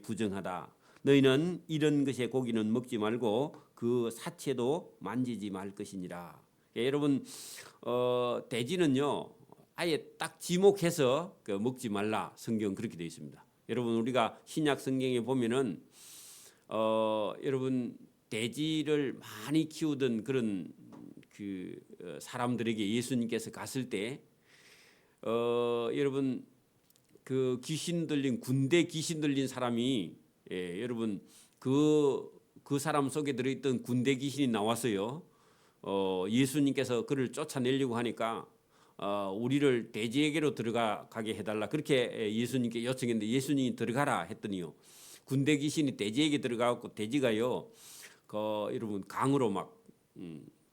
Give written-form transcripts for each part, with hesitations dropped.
부정하다. 너희는 이런 것의 고기는 먹지 말고 그 사체도 만지지 말 것이니라. 여러분 돼지는요 아예 딱 지목해서 먹지 말라 성경 그렇게 되어 있습니다. 여러분 우리가 신약 성경에 보면은 여러분 돼지를 많이 키우던 그런 사람들에게 예수님께서 갔을 때 여러분 그 귀신 들린 군대 귀신 들린 사람이 여러분 그 사람 속에 들어있던 군대 귀신이 나왔어요. 예수님께서 그를 쫓아내려고 하니까 우리를 돼지에게로 들어가게 해달라 그렇게 예수님께 요청했는데 예수님이 들어가라 했더니요 군대 귀신이 돼지에게 들어가고 돼지가요 여러분 강으로 막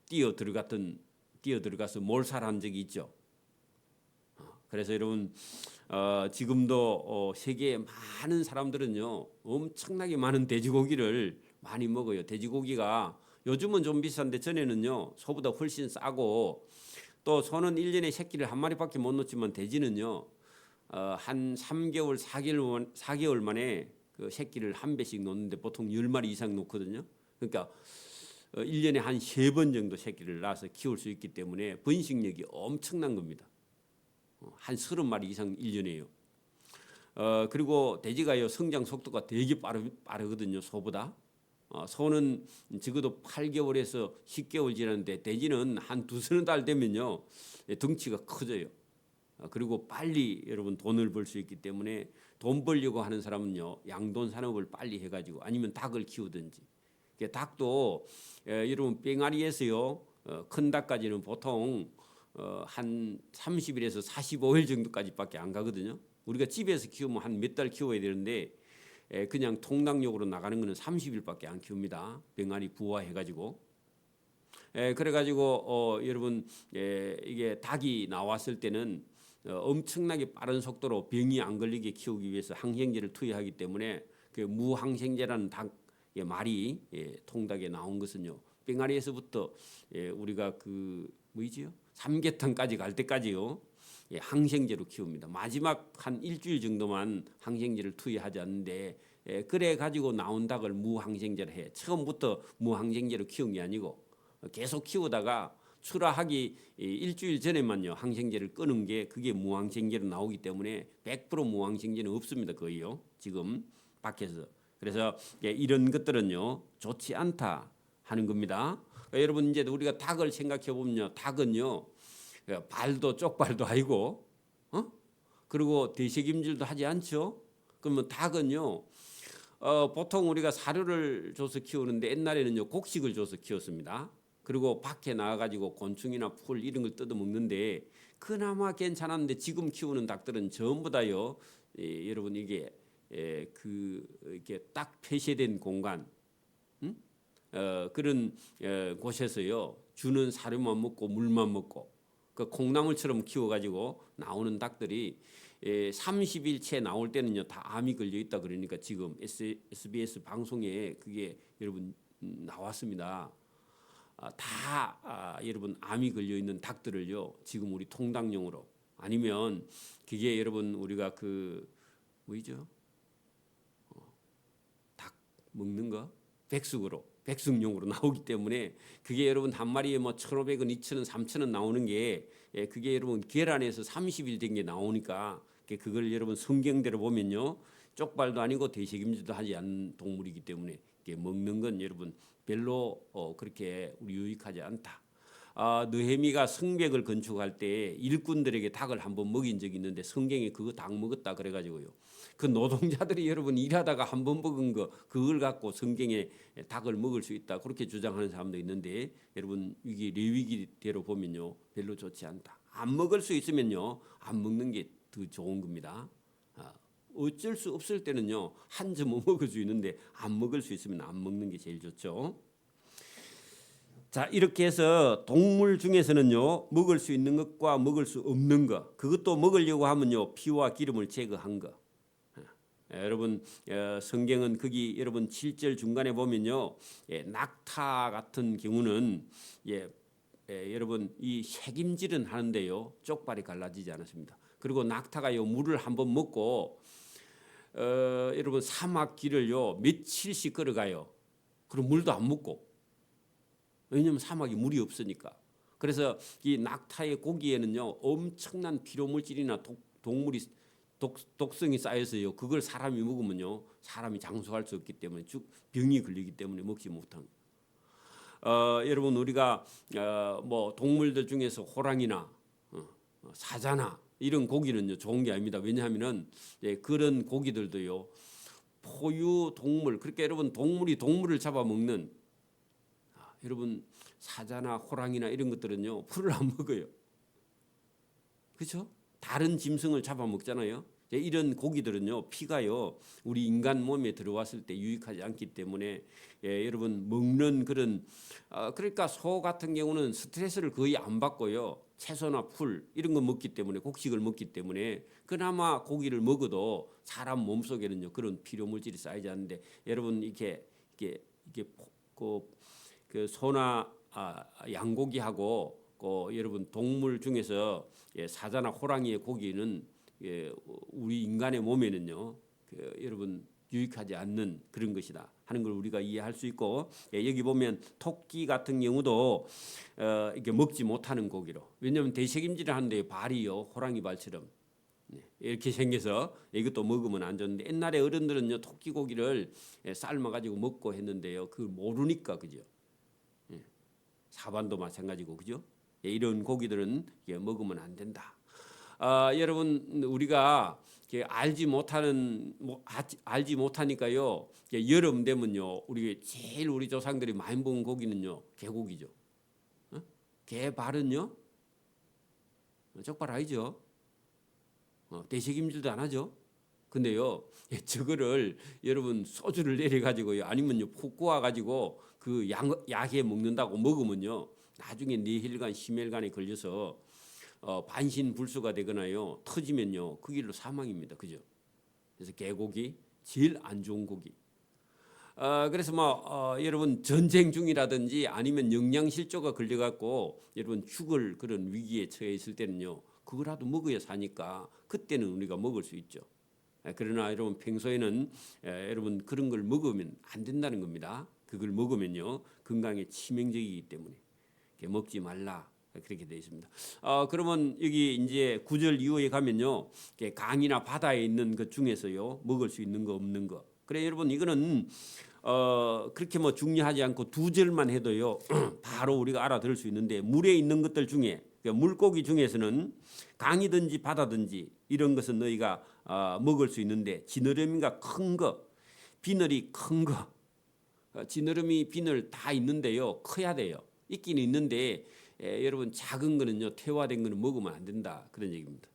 뛰어 들어가서 몰살한 적이 있죠. 그래서 여러분 지금도 세계의 많은 사람들은요 엄청나게 많은 돼지고기를 많이 먹어요. 돼지고기가 요즘은 좀 비싼데 전에는요 소보다 훨씬 싸고 또 소는 1년에 새끼를 한 마리밖에 못 놓지만 돼지는요 한 3개월 4개월 만에 그 새끼를 한 배씩 놓는데 보통 10마리 이상 놓거든요. 그러니까 1년에 한 3번 정도 새끼를 낳아서 키울 수 있기 때문에 번식력이 엄청난 겁니다. 한 30마리 이상 1년에요. 그리고 돼지가요 성장 속도가 되게 빠르거든요 소보다. 소는 적어도 8개월에서 10개월 지났는데 돼지는 한 2-3달 되면요 덩치가 커져요. 그리고 빨리 여러분 돈을 벌 수 있기 때문에 돈 벌려고 하는 사람은요 양돈 산업을 빨리 해가지고 아니면 닭을 키우든지. 닭도 여러분 뺑아리에서요 큰 닭까지는 보통 한 30일에서 45일 정도까지밖에 안 가거든요. 우리가 집에서 키우면 한 몇 달 키워야 되는데 그냥 통닭용으로 나가는 거는 30일밖에 안 키웁니다. 병아리 부화해가지고. 그래가지고 여러분 이게 닭이 나왔을 때는 엄청나게 빠른 속도로 병이 안 걸리게 키우기 위해서 항생제를 투여하기 때문에 그 무항생제라는 닭의 말이 통닭에 나온 것은요. 병아리에서부터 우리가 그 뭐지요? 삼계탕까지 갈 때까지요. 항생제로 키웁니다. 마지막 한 일주일 정도만 항생제를 투여하지 않는데 그래 가지고 나온 닭을 무항생제로 해. 처음부터 무항생제로 키운 게 아니고 계속 키우다가 출하하기 일주일 전에만요 항생제를 끄는 게 그게 무항생제로 나오기 때문에 100% 무항생제는 없습니다. 거의요. 지금 밖에서. 그래서 이런 것들은요 좋지 않다 하는 겁니다. 여러분 이제 우리가 닭을 생각해 보면요 닭은요 발도 쪽발도 아니고 그리고 대책임질도 하지 않죠. 그러면 닭은요 보통 우리가 사료를 줘서 키우는데 옛날에는요 곡식을 줘서 키웠습니다. 그리고 밖에 나가가지고 곤충이나 풀 이런 걸 뜯어 먹는데 그나마 괜찮았는데 지금 키우는 닭들은 전부 다요 여러분 이게 이렇게 딱 폐쇄된 공간 그런 곳에서요 주는 사료만 먹고 물만 먹고 그 콩나물처럼 키워가지고 나오는 닭들이 30일째 나올 때는요 다 암이 걸려 있다 그러니까 지금 SBS 방송에 그게 여러분 나왔습니다. 여러분 암이 걸려 있는 닭들을요 지금 우리 통닭용으로 아니면 그게 여러분 우리가 그 뭐죠? 닭 먹는 거 백숙용으로 나오기 때문에 그게 여러분 한 마리에 뭐 1,500원, 2,000원, 3,000원 나오는 게 그게 여러분 계란에서 30일 된 게 나오니까 그걸 여러분 성경대로 보면요 쪽발도 아니고 대식임질도 하지 않는 동물이기 때문에 먹는 건 여러분 별로 그렇게 우리 유익하지 않다. 느헤미가 성벽을 건축할 때 일꾼들에게 닭을 한번 먹인 적이 있는데 성경에 그거 닭 먹었다 그래가지고요. 그 노동자들이 여러분 일하다가 한번 먹은 거 그걸 갖고 성경에 닭을 먹을 수 있다 그렇게 주장하는 사람도 있는데 여러분 이게 레위기대로 보면요 별로 좋지 않다. 안 먹을 수 있으면요 안 먹는 게 더 좋은 겁니다. 어쩔 수 없을 때는요 한 점은 먹을 수 있는데 안 먹을 수 있으면 안 먹는 게 제일 좋죠. 자 이렇게 해서 동물 중에서는요 먹을 수 있는 것과 먹을 수 없는 것 그것도 먹으려고 하면요 피와 기름을 제거한 것. 여러분 성경은 거기 여러분 7절 중간에 보면요 낙타 같은 경우는 여러분 이 색임질은 하는데요 쪽발이 갈라지지 않았습니다. 그리고 낙타가요 물을 한번 먹고 여러분 사막 길을요 며칠씩 걸어가요. 그럼 물도 안 먹고. 왜냐하면 사막에 물이 없으니까. 그래서 이 낙타의 고기에는요 엄청난 피로물질이나 동물이 독성이 쌓여서요. 그걸 사람이 먹으면요 사람이 장수할 수 없기 때문에 병이 걸리기 때문에 먹지 못한. 여러분 우리가 뭐 동물들 중에서 호랑이나 사자나 이런 고기는요 좋은 게 아닙니다. 왜냐하면은 그런 고기들도요 포유 동물, 그러니까 여러분 동물이 동물을 잡아먹는 여러분 사자나 호랑이나 이런 것들은요 풀을 안 먹어요. 그렇죠? 다른 짐승을 잡아먹잖아요. 이런 고기들은요 피가요 우리 인간 몸에 들어왔을 때 유익하지 않기 때문에 여러분 먹는 그런 그러니까 소 같은 경우는 스트레스를 거의 안 받고요 채소나 풀 이런 거 먹기 때문에 곡식을 먹기 때문에 그나마 고기를 먹어도 사람 몸 속에는요 그런 필요 물질이 쌓이지 않는데 여러분 이게 그 소나 양고기하고 여러분 동물 중에서 사자나 호랑이의 고기는 우리 인간의 몸에는요 여러분 유익하지 않는 그런 것이다 하는 걸 우리가 이해할 수 있고 여기 보면 토끼 같은 경우도 이게 먹지 못하는 고기로 왜냐하면 대책임질을 하는데 발이요 호랑이 발처럼 이렇게 생겨서 이것도 먹으면 안 좋은데 옛날에 어른들은요 토끼 고기를 삶아 가지고 먹고 했는데요 그걸 모르니까 그죠. 사반도 마찬가지고 그죠. 이런 고기들은 먹으면 안 된다. 여러분 우리가 알지 못하니까요. 여름 되면요, 우리 조상들이 많이 먹은 고기는요, 개고기죠. 개발은요, 족발 아니죠. 대책임질도 안 하죠. 근데요, 저거를 여러분 소주를 내려 가지고요, 아니면요 푹 구워 가지고 그 약에 먹는다고 먹으면요, 나중에 뇌혈관, 심혈관에 걸려서 반신불수가 되거나요 터지면요 그 길로 사망입니다. 그죠? 그래서 개고기 제일 안 좋은 고기. 그래서 여러분 전쟁 중이라든지 아니면 영양실조가 걸려갖고 여러분 죽을 그런 위기에 처해 있을 때는요 그거라도 먹어야 사니까 그때는 우리가 먹을 수 있죠. 그러나 여러분 평소에는 여러분 그런 걸 먹으면 안 된다는 겁니다. 그걸 먹으면요 건강에 치명적이기 때문에 먹지 말라. 그렇게 되어 있습니다. 그러면 여기 이제 9절 이후에 가면요, 강이나 바다에 있는 것 중에서요 먹을 수 있는 거 없는 거. 그래 여러분 이거는 그렇게 뭐 중요하지 않고 2절만 해도요 바로 우리가 알아들을 수 있는데 물에 있는 것들 중에 그러니까 물고기 중에서는 강이든지 바다든지 이런 것은 너희가 먹을 수 있는데 지느러미가 큰 거, 비늘이 큰 거, 지느러미 비늘 다 있는데요 커야 돼요. 있기는 있는데 여러분 작은 거는요 태화된 거는 먹으면 안 된다 그런 얘기입니다.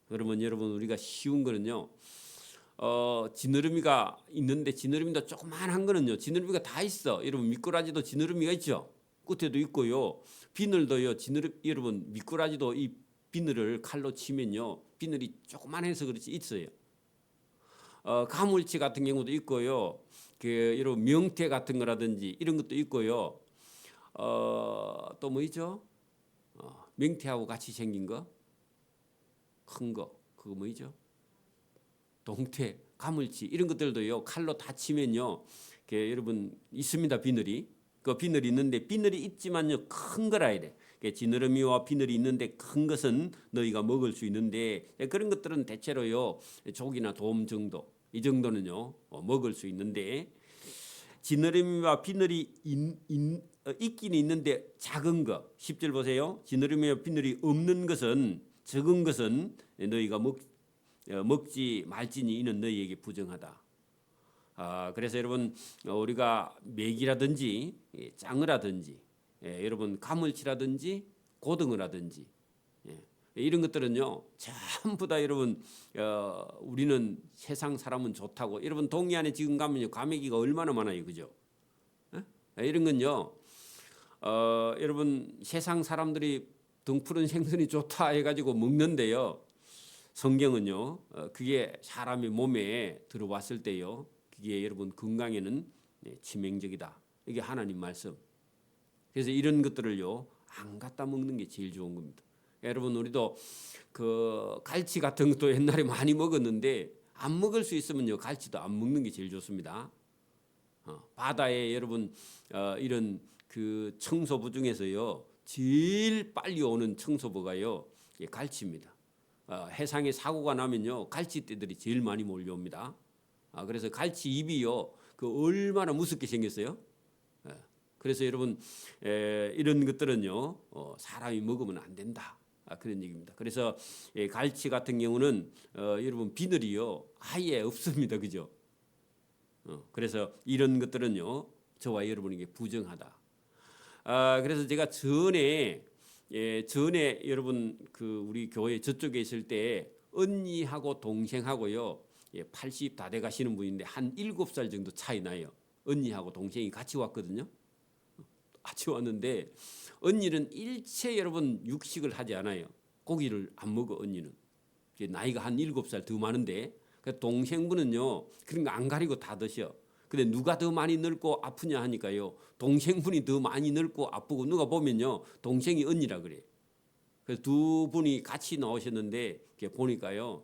그러면 여러분 우리가 쉬운 거는요 지느러미가 있는데 지느러미도 조그만한 거는요 지느러미가 다 있어. 여러분 미꾸라지도 지느러미가 있죠. 끝에도 있고요 비늘도요 여러분 미꾸라지도 이 비늘을 칼로 치면요 비늘이 조그만해서 그렇지 있어요. 가물치 같은 경우도 있고요 여러분 명태 같은 거라든지 이런 것도 있고요. 또 뭐 있죠? 명태하고 같이 생긴 거, 큰 거, 그거 뭐죠? 동태, 가물치 이런 것들도요 칼로 다 치면요, 여러분 있습니다 비늘이. 그 비늘이 있는데 비늘이 있지만요 큰 거라야 돼. 지느러미와 비늘이 있는데 큰 것은 너희가 먹을 수 있는데 그런 것들은 대체로요 조기나 돔 정도 이 정도는요 먹을 수 있는데 지느러미와 비늘이 있긴 있는데 작은 거 10절 보세요. 지느러미와 비늘이 없는 것은 적은 것은 너희가 먹지 말지니 이는 너희에게 부정하다. 그래서 여러분 우리가 메기라든지 짱어라든지 여러분 가물치라든지 고등어라든지 이런 것들은요 전부 다 여러분 우리는 세상 사람은 좋다고 여러분 동해안에 지금 가면요 과메기가 얼마나 많아요, 그죠? 이런 건요 여러분 세상 사람들이 등푸른 생선이 좋다 해가지고 먹는데요 성경은요 그게 사람의 몸에 들어왔을 때요 그게 여러분 건강에는 치명적이다. 이게 하나님 말씀. 그래서 이런 것들을요 안 갖다 먹는 게 제일 좋은 겁니다. 여러분 우리도 그 갈치 같은 것도 옛날에 많이 먹었는데 안 먹을 수 있으면요 갈치도 안 먹는 게 제일 좋습니다. 바다에 여러분 이런 그 청소부 중에서요 제일 빨리 오는 청소부가요 갈치입니다. 해상에 사고가 나면요 갈치떼들이 제일 많이 몰려옵니다. 그래서 갈치 입이요 그 얼마나 무섭게 생겼어요. 그래서 여러분 이런 것들은요 사람이 먹으면 안 된다. 그런 얘기입니다. 그래서 갈치 같은 경우는 여러분 비늘이요 아예 없습니다. 그죠? 그래서 이런 것들은요 저와 여러분에게 부정하다. 그래서 제가 전에 여러분 그 우리 교회 저쪽에 있을 때 언니하고 동생하고요 80 다 돼 가시는 분인데 한 7살 정도 차이 나요. 언니하고 동생이 같이 왔거든요. 같이 왔는데 언니는 일체 여러분 육식을 하지 않아요. 고기를 안 먹어 언니는. 나이가 한 7살 더 많은데 동생분은요 그런 거 안 가리고 다 드셔. 근데 누가 더 많이 늙고 아프냐 하니까요 동생분이 더 많이 늙고 아프고 누가 보면요 동생이 언니라 그래. 그래서 두 분이 같이 나오셨는데 보니까요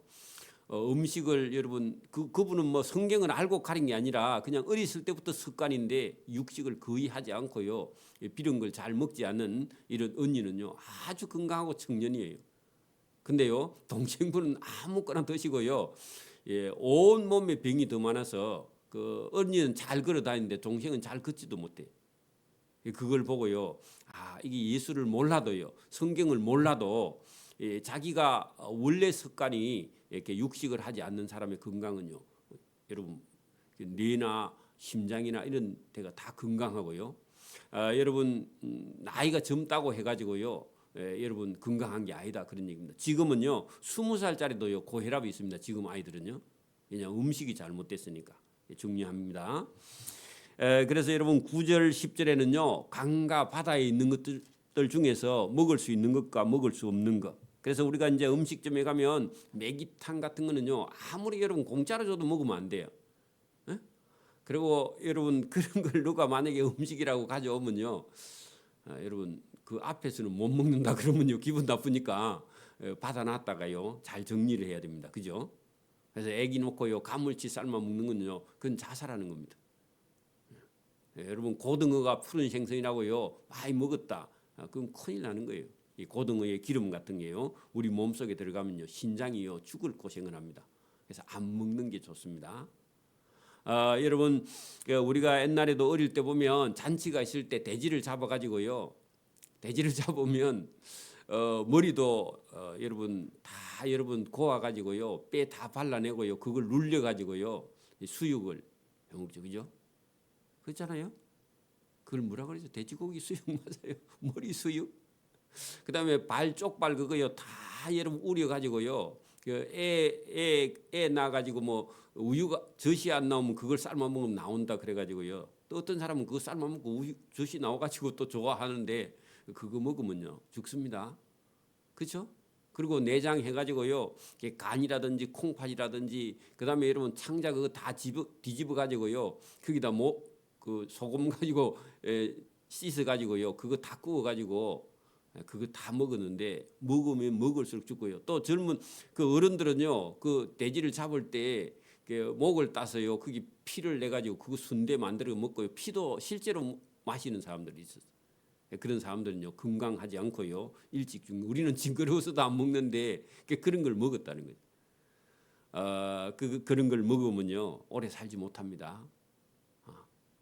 음식을 여러분 그분은 뭐 성경을 알고 가린 게 아니라 그냥 어렸을 때부터 습관인데 육식을 거의 하지 않고요 비린 걸 잘 먹지 않는 이런 언니는요 아주 건강하고 청년이에요. 근데요 동생분은 아무거나 드시고요 온 몸에 병이 더 많아서 그 언니는 잘 걸어 다니는데 동생은 잘 걷지도 못해. 그걸 보고요 이게 예수를 몰라도요 성경을 몰라도 자기가 원래 습관이 이렇게 육식을 하지 않는 사람의 건강은요 여러분 뇌나 심장이나 이런 데가 다 건강하고요 여러분 나이가 젊다고 해가지고요 여러분 건강한 게 아니다 그런 얘기입니다. 지금은요 20살짜리도요 고혈압이 있습니다. 지금 아이들은요 그냥 음식이 잘못됐으니까 중요합니다. 그래서 여러분 9절 10절에는요 강과 바다에 있는 것들 중에서 먹을 수 있는 것과 먹을 수 없는 것. 그래서 우리가 이제 음식점에 가면 메기탕 같은 거는요 아무리 여러분 공짜로 줘도 먹으면 안 돼요. 그리고 여러분 그런 걸 누가 만약에 음식이라고 가져오면요 여러분 그 앞에서는 못 먹는다 그러면요 기분 나쁘니까 받아놨다가요 잘 정리를 해야 됩니다. 그죠? 그래서 애기 놓고요 가물치 삶아 먹는 건요 그건 자살하는 겁니다. 여러분 고등어가 푸른 생선이라고요 많이 먹었다 그럼 큰일 나는 거예요. 이 고등어의 기름 같은 게요 우리 몸속에 들어가면요 신장이요 죽을 고생을 합니다. 그래서 안 먹는 게 좋습니다. 여러분 우리가 옛날에도 어릴 때 보면 잔치가 있을 때 돼지를 잡아가지고요 돼지를 잡으면 머리도 여러분 다 여러분 고아가지고요 뼈 다 발라내고요 그걸 눌려가지고요 수육을 해먹죠. 그죠? 그렇잖아요. 그걸 뭐라 그러죠? 돼지고기 수육 맞아요. 머리 수육. 그다음에 발 쪽발 그거요 다 여러분 우려 가지고요 애 낳아가지고 뭐 우유가 젖이 안 나오면 그걸 삶아 먹으면 나온다 그래가지고요 또 어떤 사람은 그거 삶아 먹고 우유 젖이 나와가지고 또 좋아하는데 그거 먹으면요 죽습니다. 그렇죠? 그리고 내장 해가지고요 간이라든지 콩팥이라든지 그다음에 여러분 창자 그거 다 뒤집어 가지고요 거기다 뭐 그 소금 가지고 씻어 가지고요 그거 다 구워 가지고 그거 다 먹었는데 먹으면 먹을수록 죽고요. 또 젊은 그 어른들은요 그 돼지를 잡을 때 목을 따서요 거기 피를 내 가지고 그거 순대 만들어 먹고요 피도 실제로 마시는 사람들이 있었어요. 그런 사람들은요 건강하지 않고요 일찍 죽는. 우리는 징그러워서도 안 먹는데 그런 걸 먹었다는 거예요. 그런 걸 먹으면요 오래 살지 못합니다.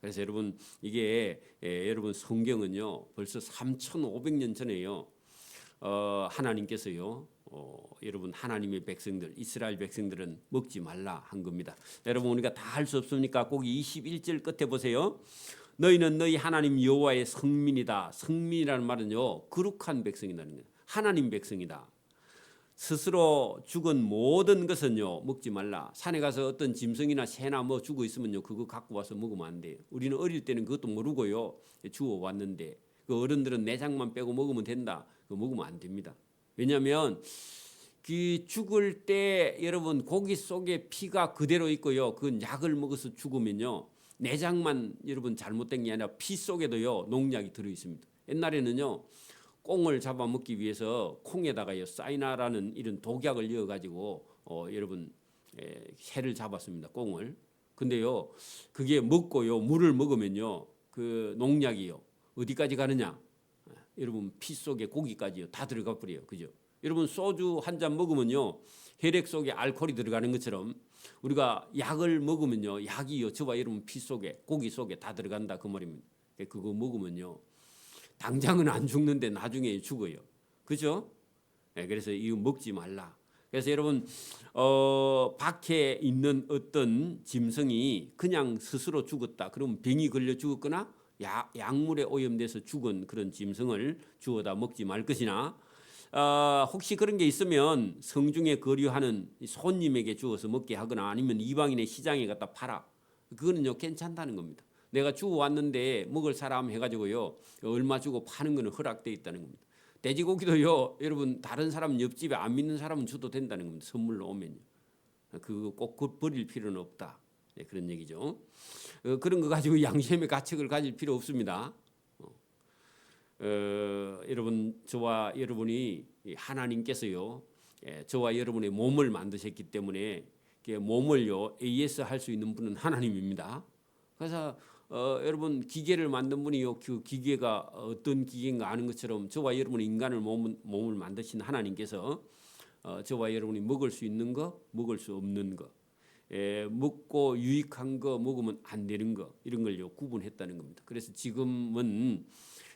그래서 여러분 이게 여러분 성경은요 벌써 3,500년 전에요 하나님께서요 여러분 하나님의 백성들 이스라엘 백성들은 먹지 말라 한 겁니다. 여러분 우리가 다 할 수 없으니까 꼭 21절 끝에 보세요. 너희는 너희 하나님 여호와의 성민이다. 성민이라는 말은요 거룩한 백성이라는 거예요. 하나님 백성이다. 스스로 죽은 모든 것은요 먹지 말라. 산에 가서 어떤 짐승이나 새나 뭐 죽어 있으면요 그거 갖고 와서 먹으면 안 돼요. 우리는 어릴 때는 그것도 모르고요 주워 왔는데 그 어른들은 내장만 빼고 먹으면 된다. 그거 먹으면 안 됩니다. 왜냐하면 그 죽을 때 여러분 고기 속에 피가 그대로 있고요 그 약을 먹어서 죽으면요 내장만 여러분 잘못된 게 아니라 피 속에도요 농약이 들어 있습니다. 옛날에는요 꽁을 잡아먹기 위해서 콩에다가요 사이나라는 이런 독약을 넣어가지고 여러분 새를 잡았습니다. 꽁을. 근데요, 그게 먹고요, 물을 먹으면요, 그 농약이요, 어디까지 가느냐? 여러분 피 속에 고기까지요, 다 들어가 버려요. 그죠? 여러분 소주 한 잔 먹으면요, 혈액 속에 알코올이 들어가는 것처럼 우리가 약을 먹으면요, 약이요, 저와 여러분 피 속에, 고기 속에 다 들어간다 그 말입니다. 그거 먹으면요, 당장은 안 죽는데 나중에 죽어요. 그죠? 그래서 이거 먹지 말라. 그래서 여러분 밖에 있는 어떤 짐승이 그냥 스스로 죽었다. 그러면 병이 걸려 죽었거나 약물에 오염돼서 죽은 그런 짐승을 주워다 먹지 말 것이나 혹시 그런 게 있으면 성중에 거류하는 손님에게 주어서 먹게 하거나 아니면 이방인의 시장에 갖다 팔아. 그거는요 괜찮다는 겁니다. 내가 주워 왔는데 먹을 사람 해가지고요 얼마 주고 파는 거는 허락돼 있다는 겁니다. 돼지고기도요, 여러분 다른 사람 옆집에 안 믿는 사람은 줘도 된다는 겁니다. 선물로 오면요. 그거 꼭 버릴 필요는 없다. 네, 그런 얘기죠. 그런 거 가지고 양심의 가책을 가질 필요 없습니다. 여러분 저와 여러분이 하나님께서요, 저와 여러분의 몸을 만드셨기 때문에 몸을요 AS 할 수 있는 분은 하나님입니다. 그래서 여러분 기계를 만든 분이요, 그 기계가 어떤 기계인가 아는 것처럼 저와 여러분의 인간을 몸을 만드신 하나님께서 저와 여러분이 먹을 수 있는 거, 먹을 수 없는 거, 먹고 유익한 거, 먹으면 안 되는 거, 이런 걸요 구분했다는 겁니다. 그래서 지금은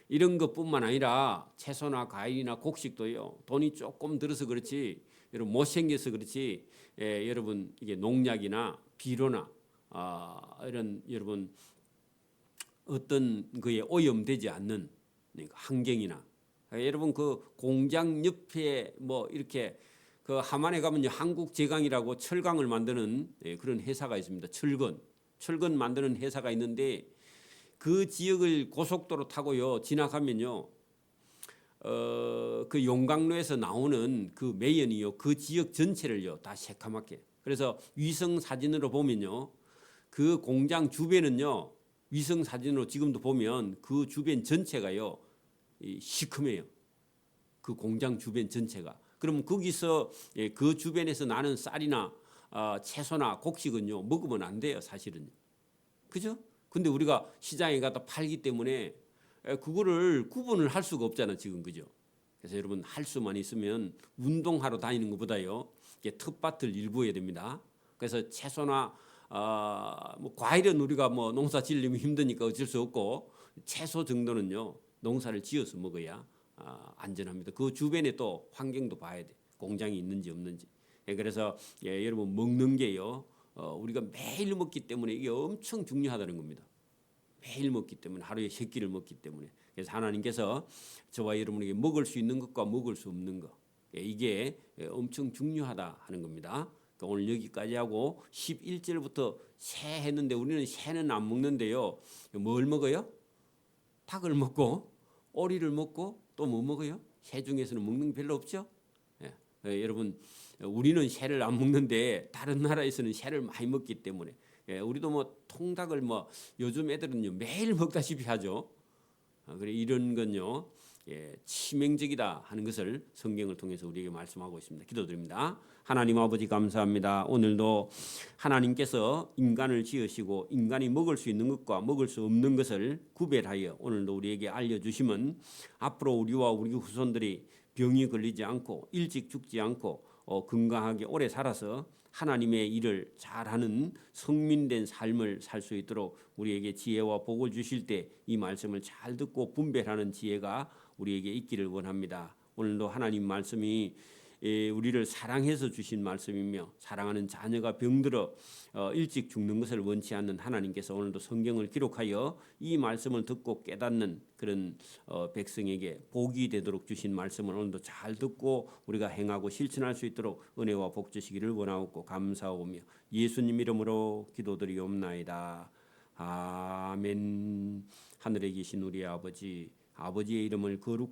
이런 것뿐만 아니라 채소나 과일이나 곡식도요 돈이 조금 들어서 그렇지, 여러분 못생겨서 그렇지, 여러분 이게 농약이나 비료나 이런 여러분 어떤 거에 오염되지 않는 환경이나, 여러분 그 공장 옆에 뭐 이렇게 그 함안에 가면 한국제강이라고 철강을 만드는 그런 회사가 있습니다. 철근 만드는 회사가 있는데 그 지역을 고속도로 타고요 지나가면요 그 용광로에서 나오는 그 매연이요 그 지역 전체를요 다 새카맣게, 그래서 위성 사진으로 보면요 그 공장 주변은요 위성 사진으로 지금도 보면 그 주변 전체가요 시커매요. 그 공장 주변 전체가. 그럼 거기서 그 주변에서 나는 쌀이나 채소나 곡식은요 먹으면 안 돼요, 사실은. 그죠? 근데 우리가 시장에 가다 팔기 때문에 그거를 구분을 할 수가 없잖아 지금. 그죠? 그래서 여러분 할 수만 있으면 운동하러 다니는 것보다요 텃밭을 일구어야 됩니다. 그래서 채소나 뭐 과일은 우리가 뭐 농사 지으려면 힘드니까 어쩔 수 없고, 채소 정도는요 농사를 지어서 먹어야 안전합니다. 그 주변에 또 환경도 봐야 돼. 공장이 있는지 없는지. 그래서 여러분 먹는 게요 우리가 매일 먹기 때문에 이게 엄청 중요하다는 겁니다. 매일 먹기 때문에, 하루에 3끼를 먹기 때문에. 그래서 하나님께서 저와 여러분에게 먹을 수 있는 것과 먹을 수 없는 것, 이게 엄청 중요하다 하는 겁니다. 그러니까 오늘 여기까지 하고 11절부터 새 했는데 우리는 새는 안 먹는데요. 뭘 먹어요? 닭을 먹고 오리를 먹고 또 뭐 먹어요? 새 중에서는 먹는 게 별로 없죠. 여러분 우리는 새를 안 먹는데 다른 나라에서는 새를 많이 먹기 때문에 우리도 뭐 통닭을 뭐 요즘 애들은요 매일 먹다시피 하죠. 그래 이런 건요 치명적이다 하는 것을 성경을 통해서 우리에게 말씀하고 있습니다. 기도드립니다. 하나님 아버지 감사합니다. 오늘도 하나님께서 인간을 지으시고 인간이 먹을 수 있는 것과 먹을 수 없는 것을 구별하여 오늘도 우리에게 알려주시면 앞으로 우리와 우리 후손들이 병이 걸리지 않고 일찍 죽지 않고 건강하게 오래 살아서 하나님의 일을 잘하는 성민된 삶을 살 수 있도록 우리에게 지혜와 복을 주실 때 이 말씀을 잘 듣고 분별하는 지혜가 우리에게 있기를 원합니다. 오늘도 하나님 말씀이 우리를 사랑해서 주신 말씀이며 사랑하는 자녀가 병들어 일찍 죽는 것을 원치 않는 하나님께서 오늘도 성경을 기록하여 이 말씀을 듣고 깨닫는 그런 백성에게 복이 되도록 주신 말씀을 오늘도 잘 듣고 우리가 행하고 실천할 수 있도록 은혜와 복 주시기를 원하옵고 감사하오며 예수님 이름으로 기도드리옵나이다. 아멘. 하늘에 계신 우리 아버지, 아버지의 이름을 거룩